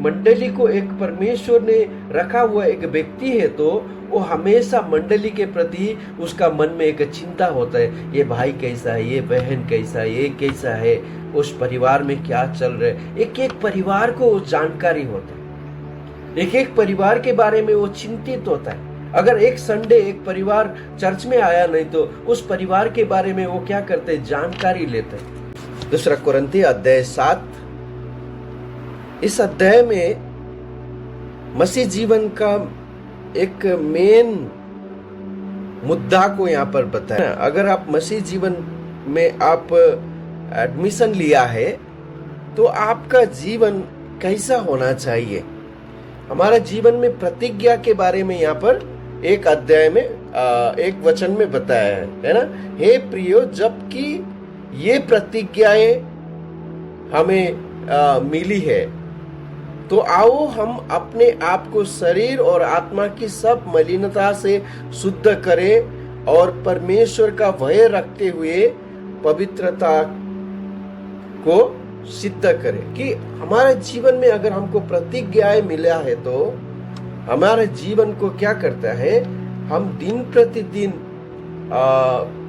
मंडली को एक परमेश्वर ने रखा हुआ एक व्यक्ति है, तो वो हमेशा मंडली के प्रति उसका मन में एक चिंता होता है, ये भाई कैसा है, ये बहन कैसा है, ये कैसा है, उस परिवार में क्या चल रहा है। एक एक परिवार को वो जानकारी होता है, एक एक परिवार के बारे में वो चिंतित होता है। अगर एक संडे एक परिवार चर्च में आया नहीं तो उस परिवार के बारे में वो क्या करते, जानकारी लेते हैं। दूसरा कुरिन्थी अध्याय 7, इस अध्याय में मसीह जीवन का एक मेन मुद्दा को यहाँ पर बताया। अगर आप मसीह जीवन में आप एडमिशन लिया है तो आपका जीवन कैसा होना चाहिए। हमारा जीवन में प्रतिज्ञा के बारे में यहाँ पर एक अध्याय में एक वचन में बताया है ना। हे प्रियो, जबकि ये प्रतिज्ञाएं हमें मिली है, तो आओ हम अपने आप को शरीर और आत्मा की सब मलिनता से शुद्ध करें और परमेश्वर का भय रखते हुए पवित्रता को सिद्ध करें। कि हमारे जीवन में अगर हमको प्रतिज्ञाएं मिला है तो हमारे जीवन को क्या करता है, हम दिन प्रतिदिन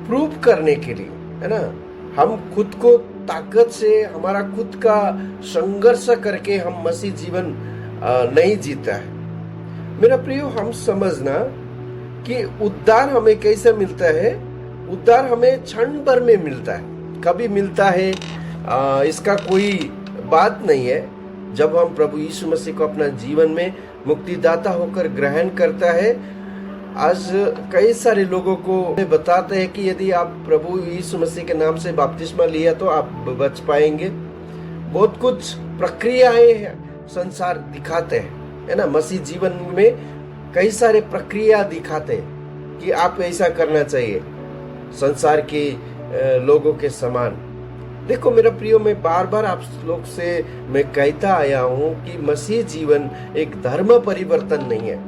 प्रूव करने के लिए, है ना, हम खुद को ताकत से, हमारा खुद का संघर्ष करके हम मसीह जीवन नहीं जीता है। मेरा प्रियो, हम समझना कि उद्धार हमें कैसे मिलता है। उद्धार हमें क्षण भर में मिलता है, कभी मिलता है इसका कोई बात नहीं है। जब हम प्रभु यीशु मसीह को अपना जीवन में मुक्तिदाता होकर ग्रहण करता है, आज कई सारे लोगों को बताते हैं कि यदि आप प्रभु यीशु मसीह के नाम से बपतिस्मा लिया तो आप बच पाएंगे। बहुत कुछ प्रक्रियाएं संसार दिखाते हैं, है ना। मसीह जीवन में कई सारे प्रक्रिया दिखाते हैं कि आप ऐसा करना चाहिए संसार के लोगों के समान। देखो मेरा प्रियो, मैं बार बार आप लोग से मैं कहता आया हूं कि मसीह जीवन एक धर्म परिवर्तन नहीं है।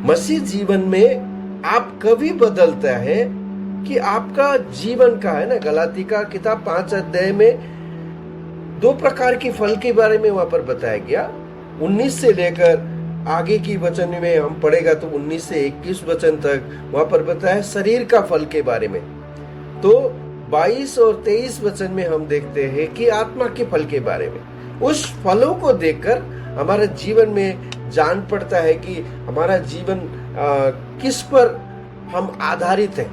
मसीह जीवन में आप कभी बदलता है कि आपका जीवन का, है ना, गलाती का किताब 5 अध्याय में 2 प्रकार के फल के बारे में वहां पर बताया गया। 19 से लेकर आगे की वचन में हम पढ़ेगा तो 19 से 21 वचन तक वहां पर बताया शरीर का फल के बारे में। तो 22 और 23 वचन में हम देखते हैं कि आत्मा के फल के बारे में। उस फलों को देखकर हमारे जीवन में जान पड़ता है कि हमारा जीवन किस पर हम आधारित है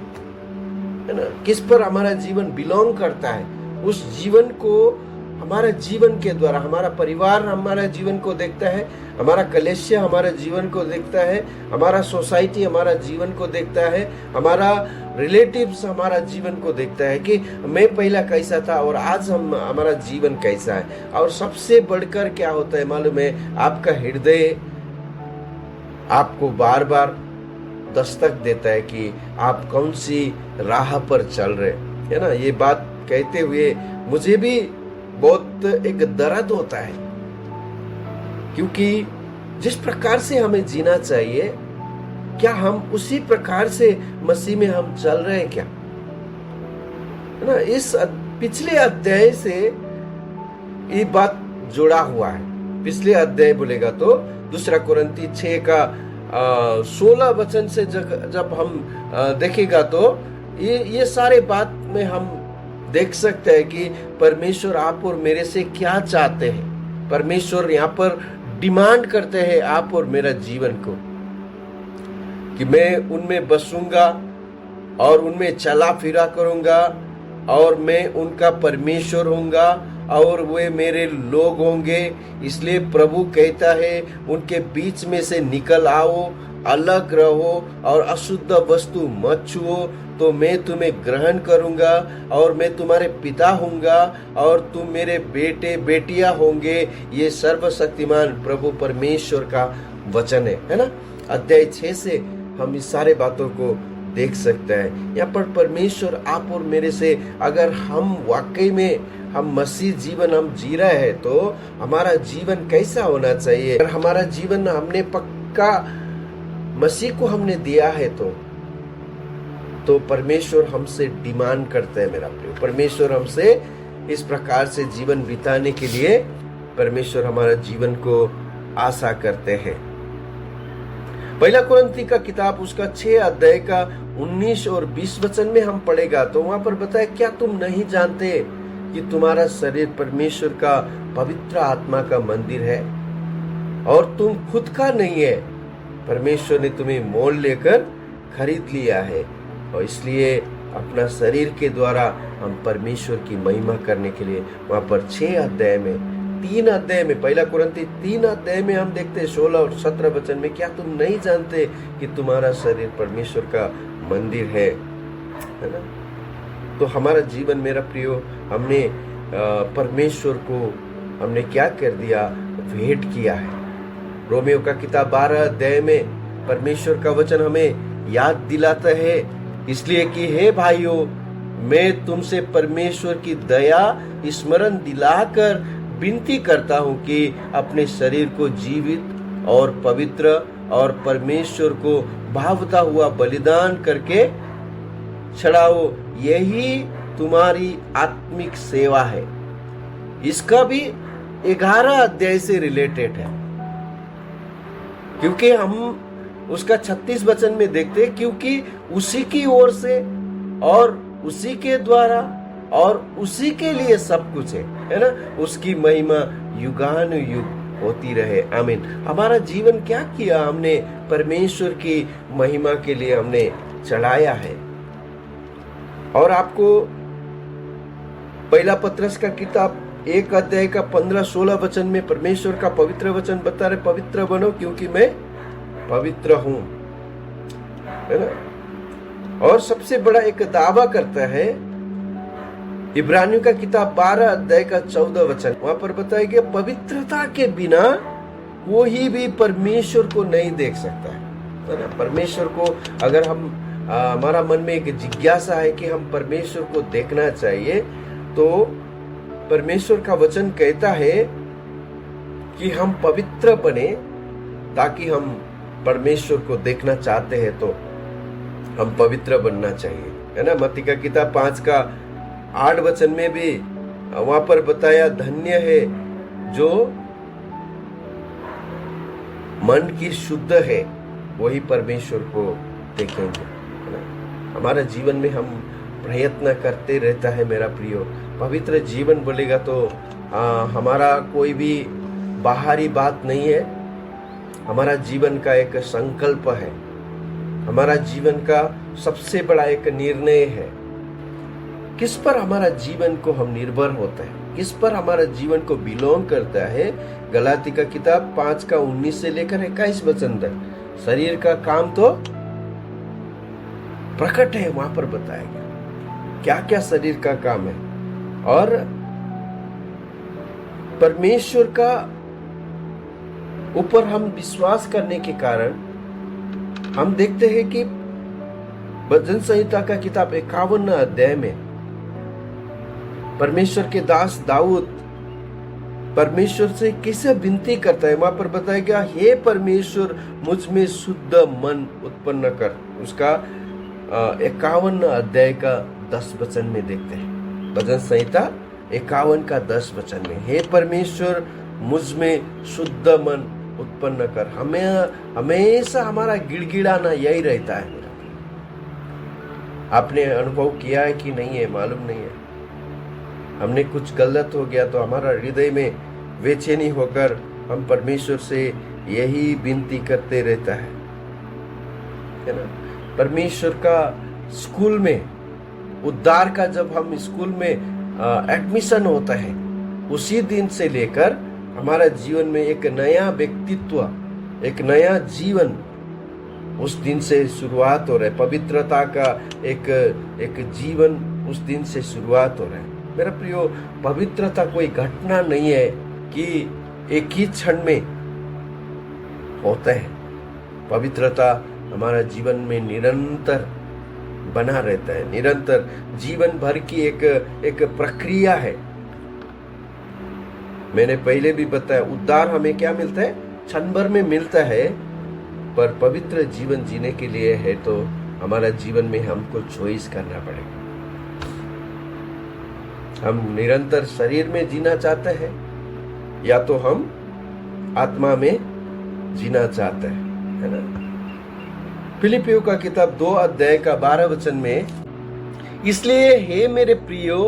ना, किस पर हमारा जीवन बिलोंग करता है। उस जीवन को हमारा जीवन के द्वारा हमारा परिवार हमारा जीवन को देखता है, हमारा कलेशिया हमारा जीवन को देखता है, हमारा सोसाइटी हमारा जीवन को देखता है, हमारा रिलेटिव्स हमारा जीवन को देखता है कि मैं पहला कैसा था और आज हमारा जीवन कैसा है। और सबसे बढ़कर क्या होता है मालूम है, आपका हृदय आपको बार बार दस्तक देता है कि आप कौन सी राह पर चल रहे, है ना। ये बात कहते हुए मुझे भी बहुत एक दर्द होता है, क्योंकि जिस प्रकार से हमें जीना चाहिए, क्या हम उसी प्रकार से मसीह में हम चल रहे हैं क्या, है ना। इस पिछले अध्याय से ये बात जुड़ा हुआ है। पिछले अध्याय बोलेगा तो 2 कुरिन्थी 6 का 16 वचन से जब हम देखेगा तो ये सारे बात में हम देख सकते हैं कि परमेश्वर आप और मेरे से क्या चाहते हैं। परमेश्वर यहाँ पर डिमांड करते हैं आप और मेरा जीवन को, कि मैं उनमें बसूंगा और उनमें चला फिरा करूंगा और मैं उनका परमेश्वर होऊंगा और वे मेरे लोग होंगे। इसलिए प्रभु कहता है उनके बीच में से निकल आओ, अलग रहो और अशुद्ध वस्तु मत छुओ, तो मैं तुम्हें ग्रहण करूंगा और मैं तुम्हारे पिता होऊंगा और तुम मेरे बेटे बेटियां होंगे। ये सर्वशक्तिमान प्रभु परमेश्वर का वचन है ना। अध्याय 6 से हम इस सारे बातों को देख सकते हैं। यहाँ पर परमेश्वर आप और मेरे से, अगर हम वाकई में हम मसीह जीवन हम जी रहे हैं तो हमारा जीवन कैसा होना चाहिए। अगर हमारा जीवन हमने पक्का मसीह को हमने दिया है तो परमेश्वर हमसे डिमांड करते हैं मेरा प्रिय। परमेश्वर हमसे इस प्रकार से जीवन बिताने के लिए परमेश्वर हमारा जीवन को आशा करते हैं। पहला कुरिन्थी का किताब उसका 6 अध्याय का 19 और 20 वचन में हम पढ़ेगा तो वहां पर बताया, क्या तुम नहीं जानते कि तुम्हारा शरीर परमेश्वर का पवित्र आत्मा का मंदिर है और तुम खुद का नहीं है, परमेश्वर ने तुम्हें मोल लेकर खरीद लिया है और इसलिए अपना शरीर के द्वारा हम परमेश्वर की महिमा करने के लिए वहां पर 6 अध्याय में 3 अध्याय में पहला कुरिन्थी 3 अध्याय में हम देखते हैं 16 और 17 वचन में, क्या तुम नहीं जानते कि तुम्हारा शरीर परमेश्वर का मंदिर है ना। तो हमारा जीवन, मेरा प्रियो, हमने परमेश्वर को हमने क्या कर दिया, भेंट किया है। रोमियो का किताब 12 अध्याय में परमेश्वर का वचन हमें याद दिलाता है, इसलिए कि हे भाइयों, मैं तुमसे परमेश्वर की दया स्मरण दिलाकर विनती करता हूं कि अपने शरीर को जीवित और पवित्र और परमेश्वर को भावता हुआ बलिदान करके चढ़ाओ, यही तुम्हारी आत्मिक सेवा है। इसका भी 11 अध्याय से रिलेटेड है, क्योंकि हम उसका 36 वचन में देखते हैं, क्योंकि उसी की ओर से और उसी के द्वारा और उसी के लिए सब कुछ है ना। उसकी महिमा युगानुयुग होती रहे, आमीन। हमारा जीवन क्या किया हमने, परमेश्वर की महिमा के लिए हमने चढ़ाया है। और आपको पहला पत्रस का किताब 1 अध्याय का 15-16 वचन में परमेश्वर का पवित्र वचन बता रहे, पवित्र बनो क्योंकि मैं पवित्र हूं, है ना। और सबसे बड़ा एक दावा करता है इब्रानियों का किताब 12 अध्याय का 14 वचन, वहां पर बताया गया, पवित्रता के बिना कोई भी परमेश्वर को नहीं देख सकता है ना। परमेश्वर को अगर हम हमारा मन में एक जिज्ञासा है कि हम परमेश्वर को देखना चाहिए, तो परमेश्वर का वचन कहता है कि हम पवित्र बने, ताकि हम परमेश्वर को देखना चाहते हैं तो हम पवित्र बनना चाहिए, है ना। मत्ती का किताब 5 का 8 वचन में भी वहां पर बताया, धन्य है जो मन की शुद्ध है, वही परमेश्वर को देखेंगे, है ना। हमारा जीवन में हम प्रयत्न करते रहता है मेरा प्रियो। पवित्र जीवन बोलेगा तो हमारा कोई भी बाहरी बात नहीं है, हमारा जीवन का एक संकल्प है, हमारा जीवन का सबसे बड़ा एक निर्णय है। किस पर हमारा जीवन को हम निर्भर होता है, किस पर हमारा जीवन को बिलोंग करता है। गलाती का किताब 5 का 19 से लेकर 21 वचन तक शरीर का काम तो प्रकट है, वहां पर बताएगा क्या क्या शरीर का काम है। और परमेश्वर का ऊपर हम विश्वास करने के कारण हम देखते हैं कि भजन संहिता का किताब 51 अध्याय में परमेश्वर के दास दाऊद परमेश्वर से कैसे विनती करता है, वहां पर बताया गया, हे परमेश्वर मुझ में शुद्ध मन उत्पन्न कर। उसका 51 अध्याय का 10 वचन में देखते हैं, भजन संहिता 51 का 10 वचन में, हे परमेश्वर मुझ में शुद्ध मन उत्पन्न कर। हमें हमेशा हमारा गिड़गिड़ाना यही रहता है। आपने अनुभव किया है कि नहीं है, मालूम नहीं है। हमने कुछ गलत हो गया तो हमारा हृदय में बेचैनी होकर हम परमेश्वर से यही विनती करते रहता है ना। परमेश्वर का स्कूल में उद्धार का जब हम स्कूल में एडमिशन होता है, उसी दिन से लेकर हमारा जीवन में एक नया व्यक्तित्व, एक नया जीवन उस दिन से शुरुआत हो रहा है। पवित्रता का एक जीवन उस दिन से शुरुआत हो रहा है। मेरा प्रियो, पवित्रता कोई घटना नहीं है कि एक ही क्षण में होता है। पवित्रता हमारा जीवन में निरंतर बना रहता है, निरंतर जीवन भर की एक प्रक्रिया है। मैंने पहले भी बताया, उद्धार हमें क्या मिलता है, क्षण भर में मिलता है, पर पवित्र जीवन जीने के लिए है तो हमारा जीवन में हमको चॉइस करना पड़ेगा। हम निरंतर शरीर में जीना चाहते हैं या तो हम आत्मा में जीना चाहते हैं, है ना। फिलिपियों का किताब 2 अध्याय का 12 वचन में, इसलिए हे मेरे प्रियो,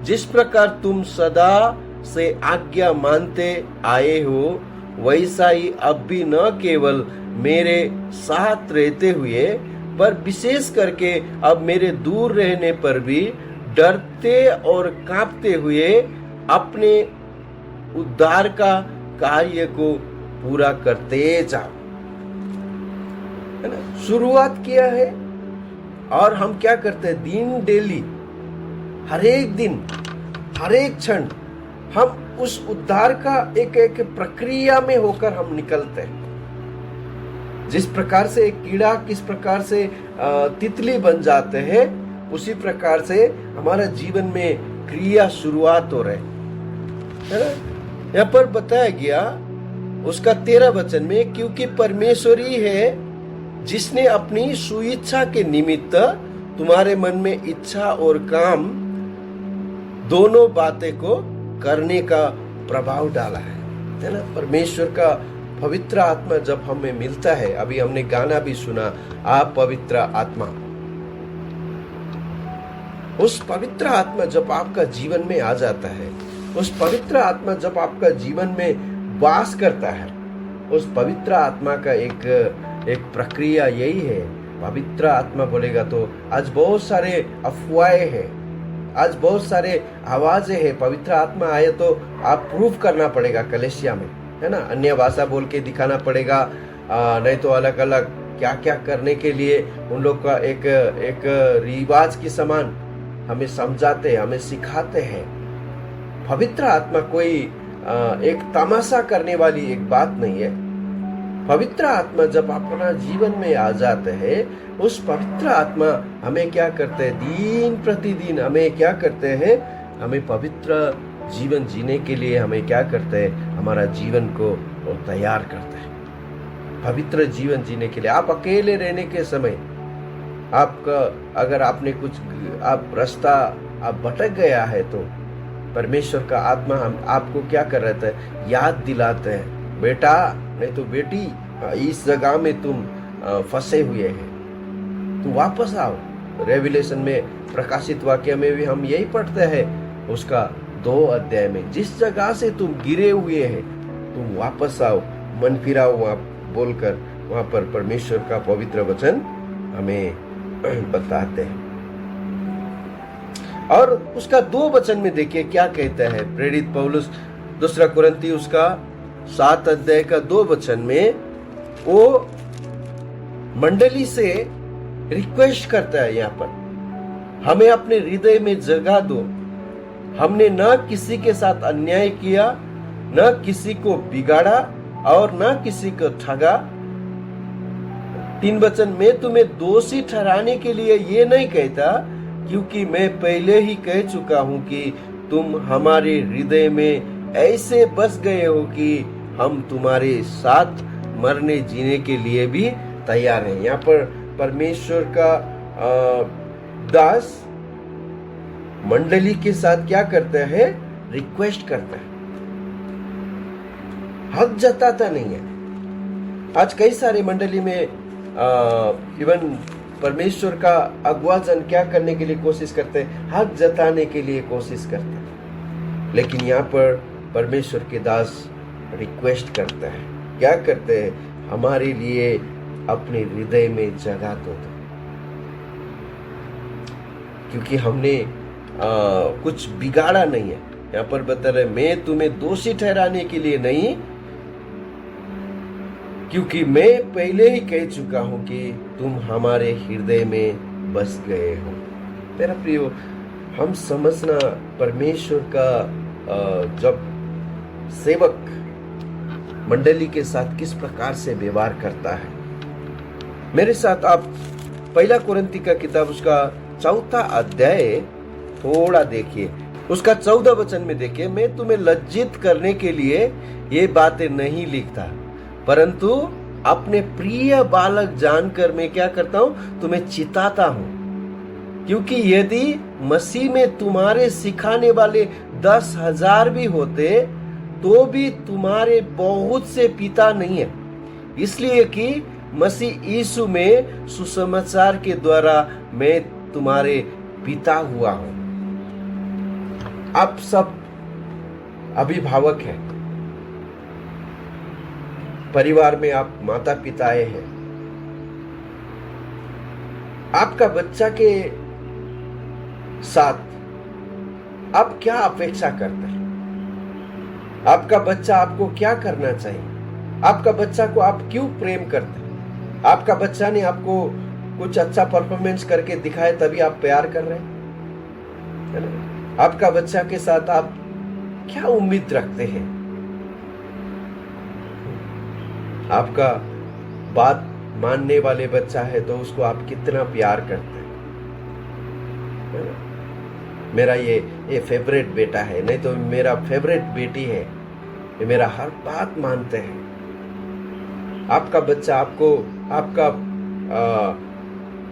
जिस प्रकार तुम सदा से आज्ञा मानते आए हो, वैसा ही अब भी न केवल मेरे साथ रहते हुए, पर विशेष करके अब मेरे दूर रहने पर भी डरते और कांपते हुए अपने उद्धार का कार्य को पूरा करते जाओ, है ना। शुरुआत किया है और हम क्या करते हैं, दिन डेली, हर एक दिन, हर एक क्षण हम उस उद्धार का एक एक प्रक्रिया में होकर हम निकलते हैं। जिस प्रकार से एक कीड़ा किस प्रकार से तितली बन जाते हैं, उसी प्रकार से हमारा जीवन में क्रिया शुरुआत हो रहे है ना। यहाँ पर बताया गया उसका 13 वचन में, क्योंकि परमेश्वर ही है जिसने अपनी सुइच्छा के निमित्त तुम्हारे मन में इच्छा और काम दोनों बातें को करने का प्रभाव डाला है ना। परमेश्वर का पवित्र आत्मा जब हमें मिलता है, अभी हमने गाना भी सुना, आप पवित्र आत्मा, उस पवित्र आत्मा जब आपका जीवन में आ जाता है, उस पवित्र आत्मा जब आपका जीवन में वास करता है, उस पवित्र आत्मा का एक प्रक्रिया यही है। पवित्र आत्मा बोलेगा तो आज बहुत सारे अफवाहें हैं, आज बहुत सारे आवाजें हैं। पवित्र आत्मा आए तो आप प्रूफ करना पड़ेगा कलेसिया में, है ना। अन्य भाषा बोल के दिखाना पड़ेगा, नहीं तो अलग अलग क्या क्या करने के लिए उन लोग का एक रिवाज के समान हमें समझाते हैं, हमें सिखाते हैं। पवित्र आत्मा कोई एक तमाशा करने वाली एक बात नहीं है। पवित्र आत्मा जब अपना जीवन में आ जाते हैं, उस पवित्र आत्मा हमें क्या करते हैं, दिन प्रतिदिन हमें क्या करते हैं, हमें पवित्र जीवन जीने के लिए हमें क्या करते हैं, हमारा जीवन को तैयार करते हैं पवित्र जीवन जीने के लिए। आप अकेले रहने के समय आपका अगर आपने कुछ आप रास्ता आप भटक गया है, तो परमेश्वर का आत्मा हम आपको क्या कर रहा है, याद दिलाते हैं, बेटा नहीं तो बेटी, इस जगह में तुम फंसे हुए हैं, तो वापस आओ। रेवलेशन में, प्रकाशित वाक्य में भी हम यही पढ़ते हैं, उसका 2 अध्याय में, जिस जगह से तुम गिरे हुए हैं तुम वापस आओ, मन फिराओ, वहां बोलकर वहां पर परमेश्वर का पवित्र वचन हमें बताते हैं। और उसका 2 वचन में देखिए क्या कहता है प्रेरित पौलुस, 2 कुरिन्थी उसका 7 अध्याय का 2 वचन में वो मंडली से रिक्वेस्ट करता है, यहाँ पर हमें अपने हृदय में जगह दो, हमने न किसी के साथ अन्याय किया, न किसी को बिगाड़ा और न किसी को ठगा। 3 वचन, मैं तुम्हें दोषी ठहराने के लिए ये नहीं कहता, क्योंकि मैं पहले ही कह चुका हूं कि तुम हमारे हृदय में ऐसे बस गए हो कि हम तुम्हारे साथ मरने जीने के लिए भी तैयार हैं। यहाँ पर परमेश्वर का दास मंडली के साथ क्या करता है, रिक्वेस्ट करता है, हक जताता नहीं है। आज कई सारे मंडली में इवन परमेश्वर का अगुवाजन क्या करने के लिए कोशिश करते हैं, हक जताने के लिए कोशिश करते हैं। लेकिन यहाँ पर परमेश्वर के दास रिक्वेस्ट करता है, क्या करते हैं, हमारे लिए अपने हृदय में जगह दो, क्योंकि हमने कुछ बिगाड़ा नहीं है। यहाँ पर बता रहे, मैं तुम्हें दोषी ठहराने के लिए नहीं, क्योंकि मैं पहले ही कह चुका हूं कि तुम हमारे हृदय में बस गए हो। मेरा प्रियो, हम समझना परमेश्वर का जब सेवक मंडली के साथ किस प्रकार से व्यवहार करता है। मेरे साथ आप 1 कुरिन्थी का किताब उसका 4 अध्याय थोड़ा देखिए, उसका 14 वचन में देखिए, मैं तुम्हें लज्जित करने के लिए ये बातें नहीं लिखता, परंतु अपने प्रिय बालक जानकर मैं क्या करता हूं, तुम्हें चिताता हूं। क्योंकि यदि मसीह में तुम्हारे सिखाने वाले 10,000 भी होते तो भी तुम्हारे बहुत से पिता नहीं है, इसलिए कि मसीह यीशु में सुसमाचार के द्वारा मैं तुम्हारे पिता हुआ हूं। आप सब अभिभावक हैं, परिवार में आप माता पिताएं हैं। आपका बच्चा के साथ आप क्या अपेक्षा करते हैं? आपका बच्चा आपको क्या करना चाहिए? आपका बच्चा को आप क्यों प्रेम करते हैं? आपका बच्चा ने आपको कुछ अच्छा परफॉर्मेंस करके दिखाए तभी आप प्यार कर रहे हैं, है ना? आपका बच्चा के साथ आप क्या उम्मीद रखते हैं? आपका बात मानने वाले बच्चा है तो उसको आप कितना प्यार करते हैं, है ना? मेरा ये फेवरेट बेटा है, नहीं तो मेरा फेवरेट बेटी है, ये मेरा हर बात मानते हैं। आपका बच्चा आपको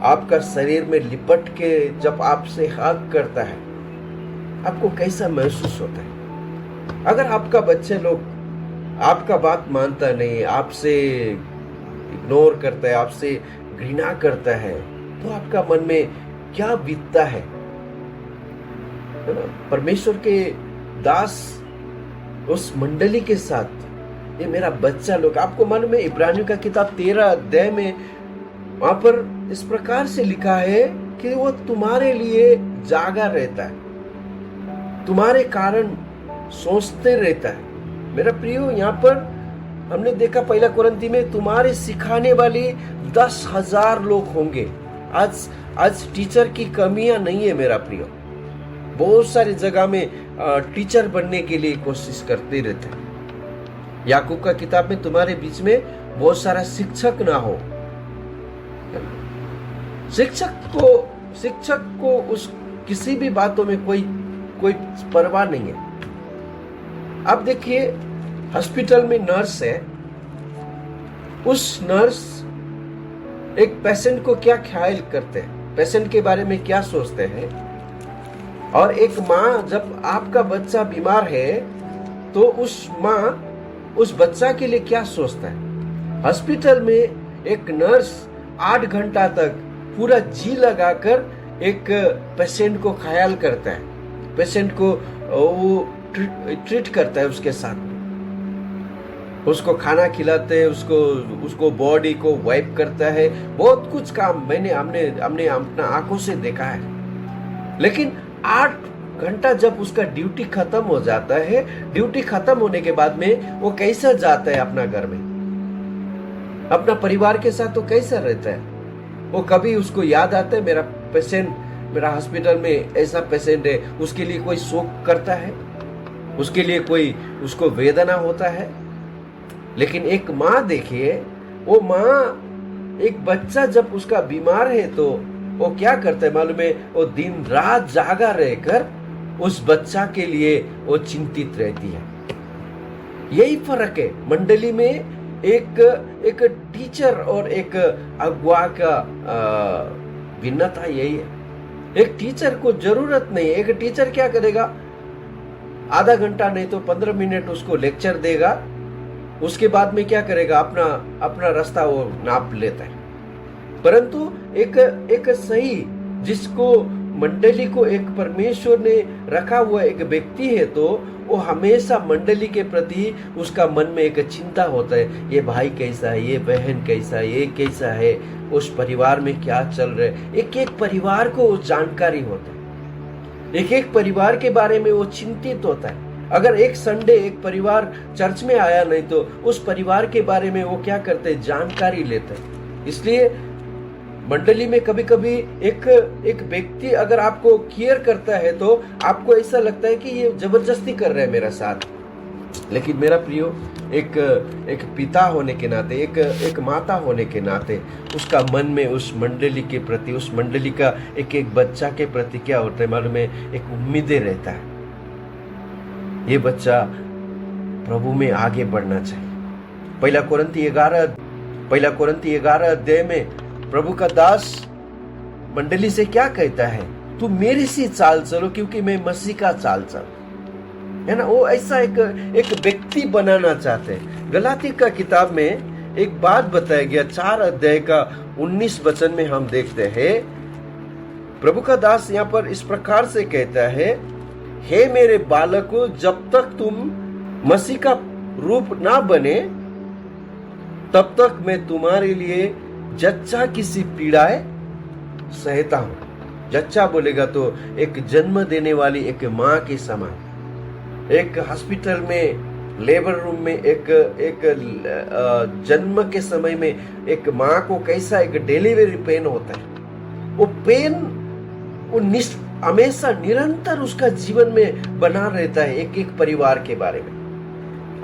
आपका शरीर में लिपट के जब आपसे हग करता है, आपको कैसा महसूस होता है? अगर आपका बच्चे लोग आपका बात मानता नहीं, आपसे इग्नोर करता है, आपसे घृणा करता है, तो आपका मन में क्या बीतता है? परमेश्वर के दास उस मंडली के साथ, ये मेरा बच्चा लोग, आपको मालूम है इब्रानियों का किताब 13 अध्याय में वहां पर इस प्रकार से लिखा है कि वो तुम्हारे लिए जागा रहता है, तुम्हारे कारण सोचते रहता है। मेरा प्रियो, यहाँ पर हमने देखा पहला कुरिन्थी में तुम्हारे सिखाने वाले 10,000 लोग होंगे। आज टीचर की कमियां नहीं है मेरा प्रियो, बहुत सारी जगह में टीचर बनने के लिए कोशिश करते रहते हैं। याकूब का किताब में तुम्हारे बीच में बहुत सारा शिक्षक ना हो। शिक्षक को उस किसी भी बातों में कोई परवाह नहीं है। अब देखिए, हॉस्पिटल में नर्स है, उस नर्स एक पेशेंट को क्या ख्याल करते हैं, पेशेंट के बारे में क्या सोचते हैं। और एक माँ, जब आपका बच्चा बीमार है तो उस माँ उस बच्चा के लिए क्या सोचता है। हॉस्पिटल में एक नर्स 8 घंटा तक पूरा जी लगाकर एक पेशेंट को ख्याल करता है, पेशेंट को वो ट्रीट करता है, उसके साथ उसको खाना खिलाते हैं, उसको बॉडी को वाइप करता है, बहुत कुछ काम हमने अपना आंखों से देखा है। लेकिन 8 घंटा जब उसका ड्यूटी खत्म हो जाता है, ड्यूटी खत्म होने के बाद में वो कैसा जाता है अपना घर में, अपना परिवार के साथ तो कैसा रहता है? वो कभी उसको याद आता है मेरा पेशेंट, मेरा हॉस्पिटल में ऐसा पेशेंट है, उसके लिए कोई शोक करता है, उसके लिए कोई उसको वेदना होता है? लेकिन एक माँ देखिए, वो माँ एक बच्चा जब उसका बीमार है तो वो क्या करता है मालूम है? वो दिन रात जागा रहकर उस बच्चा के लिए वो चिंतित रहती है। यही फर्क है मंडली में एक टीचर और एक अगुआ का भिन्नता यही है। एक टीचर को जरूरत नहीं है, एक टीचर क्या करेगा, आधा घंटा नहीं तो 15 मिनट उसको लेक्चर देगा, उसके बाद में क्या करेगा, अपना रास्ता वो नाप लेता है। परंतु एक सही, जिसको मंडली को एक परमेश्वर ने रखा हुआ एक व्यक्ति है, तो वो हमेशा मंडली के प्रति उसका मन में एक चिंता होता है, ये भाई कैसा है, ये बहन कैसा है, ये कैसा है, उस परिवार में क्या चल रहा है। एक परिवार को जानकारी होता है, एक परिवार के बारे में वो चिंतित होता है। अगर एक संडे एक परिवार चर्च में आया नहीं तो उस परिवार के बारे में वो क्या करते हैं, जानकारी लेते हैं। इसलिए मंडली में कभी कभी एक व्यक्ति अगर आपको केयर करता है तो आपको ऐसा लगता है कि ये जबरदस्ती कर रहा है मेरा साथ। लेकिन मेरा प्रियो, एक पिता होने के नाते, एक माता होने के नाते उसका मन में उस मंडली के प्रति, उस मंडली का एक बच्चा के प्रति क्या होता है मालूम है, एक उम्मीदें रहता है। ये बच्चा प्रभु में आगे बढ़ना चाहिए। पहला कुरिन्थी 11 अध्याय में प्रभु का दास मंडली से क्या कहता है, तू मेरी सी चाल चलो क्योंकि मैं मसीह का चाल चल। है ना, वो ऐसा एक व्यक्ति बनाना चाहते हैं। गलाती का किताब में एक बात बताया गया, 4 अध्याय का 19 वचन में हम देखते हैं, प्रभु का दास यहाँ पर इस प्रकार से कहता है, हे मेरे बालकों, जब तक तुम मसीह का रूप ना बने तब तक मैं तुम्हारे लिए जच्चा की सी पीड़ाएं सहता हूं। जच्चा बोलेगा तो एक जन्म देने वाली एक माँ के समान, एक हॉस्पिटल में लेबर रूम में एक जन्म के समय में एक माँ को कैसा एक डिलीवरी पेन होता है, वो पेन वो हमेशा निरंतर उसका जीवन में बना रहता है। एक परिवार के बारे में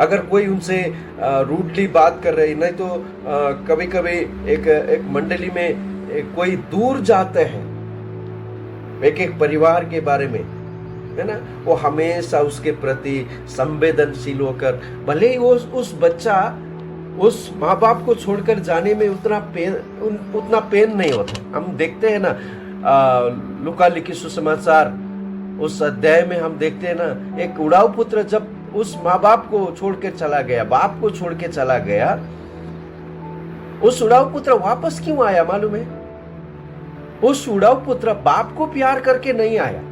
अगर कोई उनसे रूडली बात कर रही, नहीं तो कभी कभी एक मंडली में कोई दूर जाते हैं एक परिवार के बारे में, है ना, वो हमेशा उसके प्रति संवेदनशील होकर, भले ही वो उस बच्चा उस माँ बाप को छोड़कर जाने में उतना पेन नहीं होता। हम देखते हैं ना लूका लिखित सुसमाचार उस अध्याय में हम देखते हैं ना, एक उड़ाऊ पुत्र जब उस माँ बाप को छोड़ के चला गया, बाप को छोड़ के चला गया, उस उड़ाऊ पुत्र वापस क्यों आया मालूम है? उस उड़ाऊ पुत्र बाप को प्यार करके नहीं आया।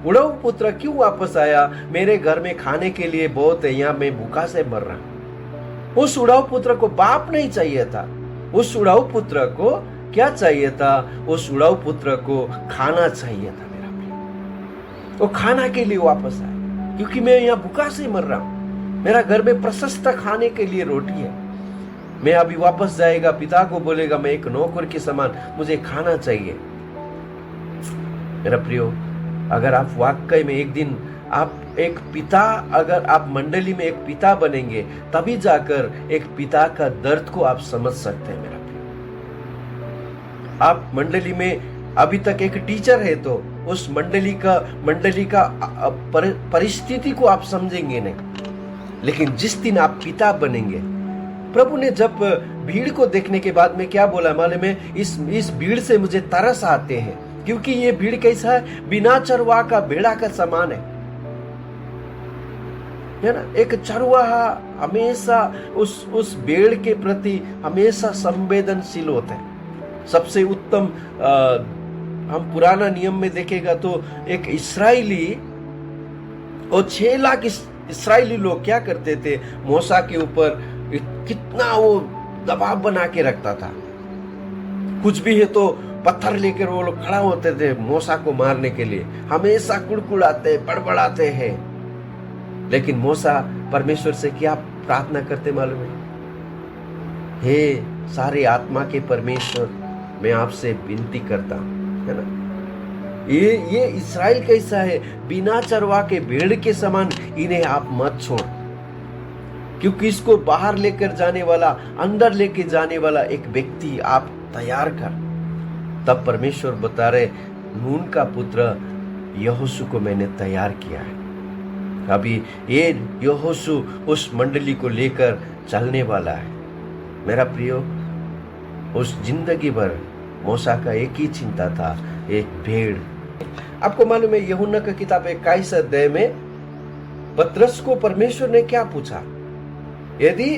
उड़ाऊ पुत्र क्यों वापस आया? मेरे घर में खाने के लिए बहुत है, यहाँ मैं भूखा से मर रहा हूं। उस उड़ाऊ पुत्र को बाप नहीं चाहिए था, उस उड़ाऊ पुत्र को क्या चाहिए था? उस उड़ाऊ पुत्र को खाना चाहिए था। मेरा प्रिय, वो खाना के लिए वापस आया, क्योंकि मैं यहाँ भूखा से मर रहा हूं, मेरा घर में प्रशस्त खाने के लिए रोटी है। मैं अभी वापस जाएगा, पिता को बोलेगा मैं एक नौकर के समान, मुझे खाना चाहिए। मेरा प्रियो, अगर आप वाकई में एक दिन आप एक पिता, अगर आप मंडली में एक पिता बनेंगे, तभी जाकर एक पिता का दर्द को आप समझ सकते हैं। मेरा प्रियो, आप मंडली में अभी तक एक टीचर है तो उस मंडली का परिस्थिति को आप समझेंगे नहीं, लेकिन जिस दिन आप पिता बनेंगे, प्रभु ने जब भीड़ को देखने के बाद में क्या बोला मालूम है? इस भीड़ से मुझे तरस आते हैं, क्योंकि ये भीड़ कैसा है? बिना चरवाहा का भेड़ा का समान है ना। एक चरवाहा हमेशा उस भेड़ के प्रति हमेशा संवेदनशील होता है। सबसे उत्तम हम पुराना नियम में देखेगा तो एक इस्राएली और 6 लाख इस्राएली लोग क्या करते थे? मूसा के ऊपर कितना वो दबाव बना के रखता था। कुछ भी है तो पत्थर लेकर वो लोग खड़ा होते थे मूसा को मारने के लिए, हमेशा कुड़कुड़ाते बड़बड़ाते हैं। लेकिन मूसा परमेश्वर से क्या प्रार्थना करते मालूम है? हे सारे आत्मा के परमेश्वर, मैं आपसे विनती करता हूं, है ना। ये इस्राएल कैसा है? बिना चरवा के भेड़ के समान, इन्हें आप मत छोड़, क्योंकि इसको बाहर लेकर जाने वाला, अंदर लेके जाने वाला एक व्यक्ति आप तैयार कर। तब परमेश्वर बता रहे, नून का पुत्र यहोशू को मैंने तैयार किया है। अभी ये यहोशू उस मंडली को लेकर चलने वाला है। मेरा प्रियो, उस जिंदगी भर मूसा का एक ही चिंता था, एक भेड़। आपको मालूम है यूहन्ना की किताब 21 अध्याय में पतरस को परमेश्वर ने क्या पूछा? यदि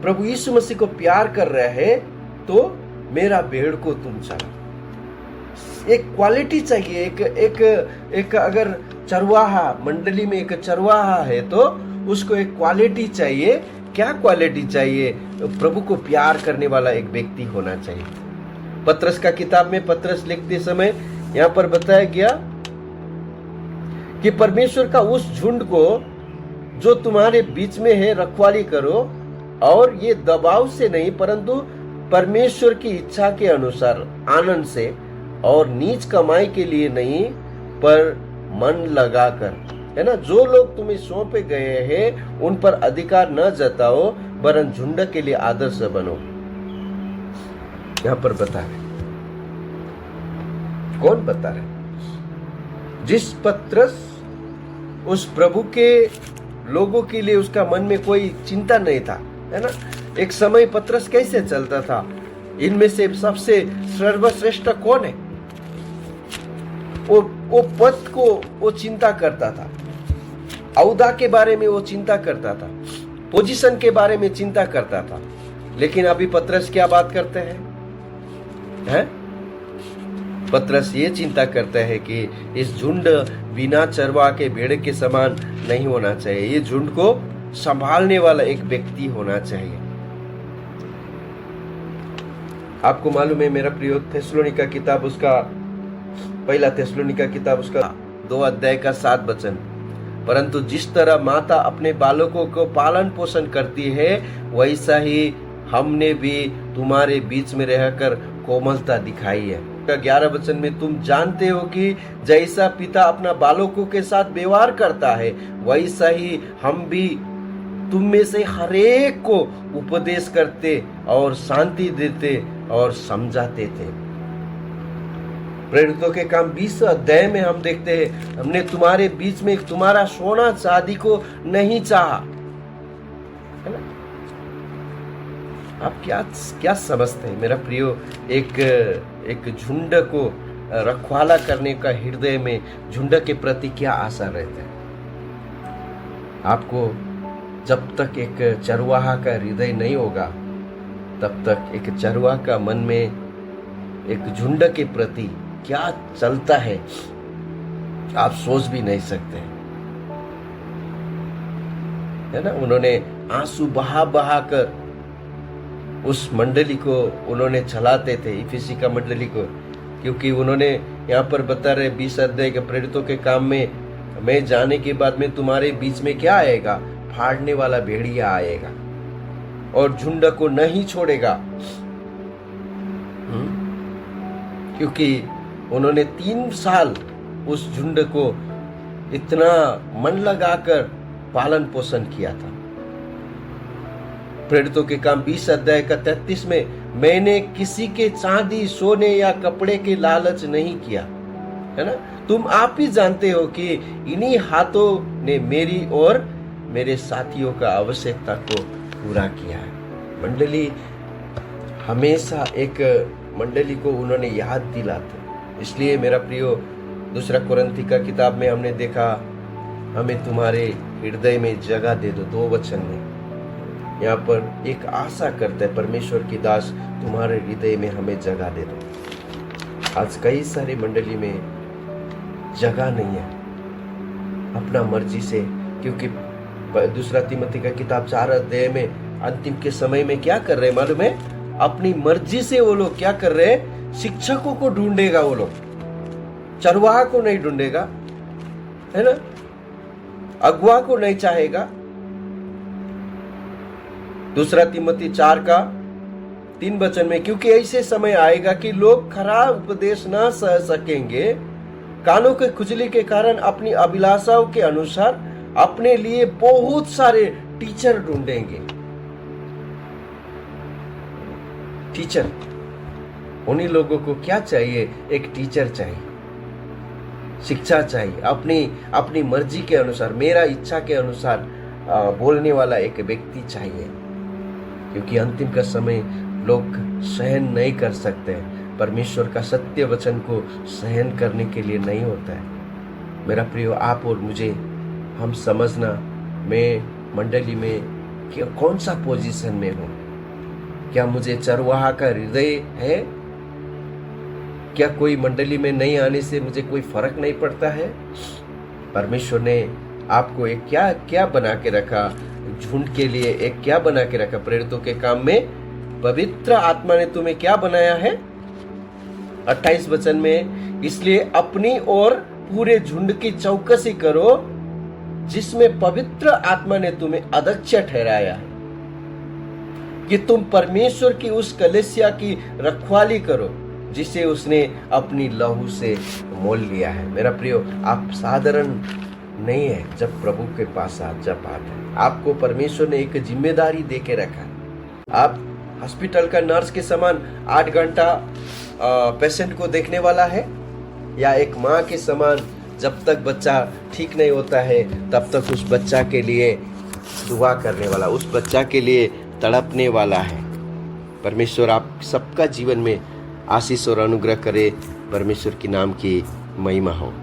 प्रभु यीशु मसीह को प्यार कर रहे हैं तो मेरा भेड़ को तुम चला। एक क्वालिटी चाहिए, एक अगर चरवाहा मंडली में एक चरवाहा है तो उसको एक क्वालिटी चाहिए। क्या क्वालिटी चाहिए? प्रभु को प्यार करने वाला एक व्यक्ति होना चाहिए। पतरस का किताब में पतरस लिखते समय यहाँ पर बताया गया कि परमेश्वर का उस झुंड को जो तुम्हारे बीच में है रखवाली करो, और ये दबाव से नहीं परंतु परमेश्वर की इच्छा के अनुसार आनंद से, और नीच कमाई के लिए नहीं पर मन लगाकर, है ना। जो लोग तुम्हें सौंपे गए हैं उन पर अधिकार न जताओ, वरन झुंड के लिए आदर्श बनो। यहां पर बता रहे, कौन बता रहे? जिस पतरस उस प्रभु के लोगों के लिए उसका मन में कोई चिंता नहीं था, है ना। एक समय पतरस कैसे चलता था? इनमें से सबसे सर्वश्रेष्ठ कौन है? वो पद को वो चिंता करता था। औदा के बारे में वो चिंता करता था, पोजीशन के बारे में चिंता करता था। लेकिन अभी पतरस क्या बात करते हैं? पतरस ये चिंता करता है कि इस झुंड बिना चरवा के भेड़ के समान नहीं होना चाहिए। ये झुंड को संभालने वाला एक व्यक्ति होना चाहिए। आपको मालूम है मेरा प्रिय, थेसलोनिका किताब उसका पहला थेसलोनिका किताब उसका 2 अध्याय का 7 वचन, परंतु जिस तरह माता अपने बालकों को पालन पोषण करती है, वैसा ही हमने भी तुम्हारे बीच में रहकर कोमलता दिखाई है। 11 वचन में, तुम जानते हो कि जैसा पिता अपना बालकों के साथ व्यवहार करता है, वैसा ही हम भी तुम में से हरेक को उपदेश करते और शांति देते और समझाते थे। प्रेरितों के काम 20 अध्याय में हम देखते हैं, हमने तुम्हारे बीच में तुम्हारा सोना चांदी को नहीं चाहा। है ना? आप क्या समझते हैं मेरा प्रियो? एक झुंड को रखवाला करने का हृदय में झुंड के प्रति क्या आशा रहता है? आपको जब तक एक चरवाहा का हृदय नहीं होगा, तब तक एक चरवाहा का मन में एक झुंड के प्रति क्या चलता है आप सोच भी नहीं सकते, है ना? उन्होंने आंसू बहा बहा कर उस मंडली को उन्होंने चलाते थे, इफिसी का मंडली को, क्योंकि उन्होंने यहाँ पर बता रहे 20 अध्याय के प्रेरितों के काम में, मैं जाने के बाद में तुम्हारे बीच में क्या आएगा? फाड़ने वाला भेड़िया आएगा और झुंड को नहीं छोड़ेगा। क्योंकि उन्होंने 3 साल उस झुंड को इतना मन लगाकर पालन पोषण किया था। प्रेरितों के काम 20 अध्याय का 33 में, मैंने किसी के चांदी सोने या कपड़े के लालच नहीं किया, है ना? तुम आप ही जानते हो कि इन्हीं हाथों ने मेरी और मेरे साथियों का आवश्यकता को पूरा किया है। मंडली हमेशा एक मंडली को उन्होंने याद दिलाते। इसलिए मेरा प्रियो, 2 कुरिन्थी का किताब में हमने देखा, हमें तुम्हारे हृदय में जगह दे दो। 2 वचन में यहाँ पर एक आशा करते हैं, परमेश्वर की दास तुम्हारे हृदय में हमें जगह दे दो। आज कई सारी मंडली में जगह नहीं है अपना मर्जी से, क्योंकि 2 तिमोथी का किताब 4 अध्याय में अंतिम के समय में क्या कर रहे हैं मालूम है? अपनी मर्जी से वो लोग क्या कर रहे हैं? शिक्षकों को ढूंढेगा वो लोग, चरवाहा को नहीं ढूंढेगा, है ना? अगुआ को नहीं चाहेगा। 2 तिमोथी 4 का 3 वचन में, क्योंकि ऐसे समय आएगा कि लोग खराब उपदेश ना सह सकेंगे, कानों के खुजली के कारण अपनी अभिलाषाओं के अनुसार अपने लिए बहुत सारे टीचर ढूंढेंगे। टीचर, उन्हीं लोगों को क्या चाहिए? एक टीचर चाहिए, शिक्षा चाहिए, अपनी मर्जी के अनुसार, मेरा इच्छा के अनुसार बोलने वाला एक व्यक्ति चाहिए। क्योंकि अंतिम का समय लोग सहन नहीं कर सकते, परमेश्वर का सत्य वचन को सहन करने के लिए नहीं होता है। मेरा प्रियो, आप और मुझे हम समझना, मैं मंडली में कौन सा पोजीशन में हूँ? क्या मुझे चरवाहा का हृदय है? क्या कोई मंडली में नहीं आने से मुझे कोई फर्क नहीं पड़ता है? परमेश्वर ने आपको एक क्या बना के रखा? झुंड के लिए एक क्या बना के रखा? प्रेरितों के काम में पवित्र आत्मा ने तुम्हें क्या बनाया है? 28 वचन में, इसलिए अपनी और पूरे झुंड की चौकसी करो, जिसमें पवित्र आत्मा ने तुम्हें अध्यक्ष ठहराया है, कि तुम परमेश्वर की उस कलीसिया की रखवाली करो जिसे उसने अपनी लहू से मोल लिया है। मेरा प्रियो, आप साधारण नहीं है जब प्रभु के पास जब आते हैं। आपको परमेश्वर ने एक जिम्मेदारी दे के रखा है। आप हॉस्पिटल का नर्स के समान 8 घंटा पेशेंट को देखने वाला है, या एक माँ के समान जब तक बच्चा ठीक नहीं होता है तब तक उस बच्चा के लिए दुआ करने वाला, उस बच्चा के लिए तड़पने वाला है। परमेश्वर आप सबका जीवन में आशीष और अनुग्रह करे। परमेश्वर के नाम की महिमा हो।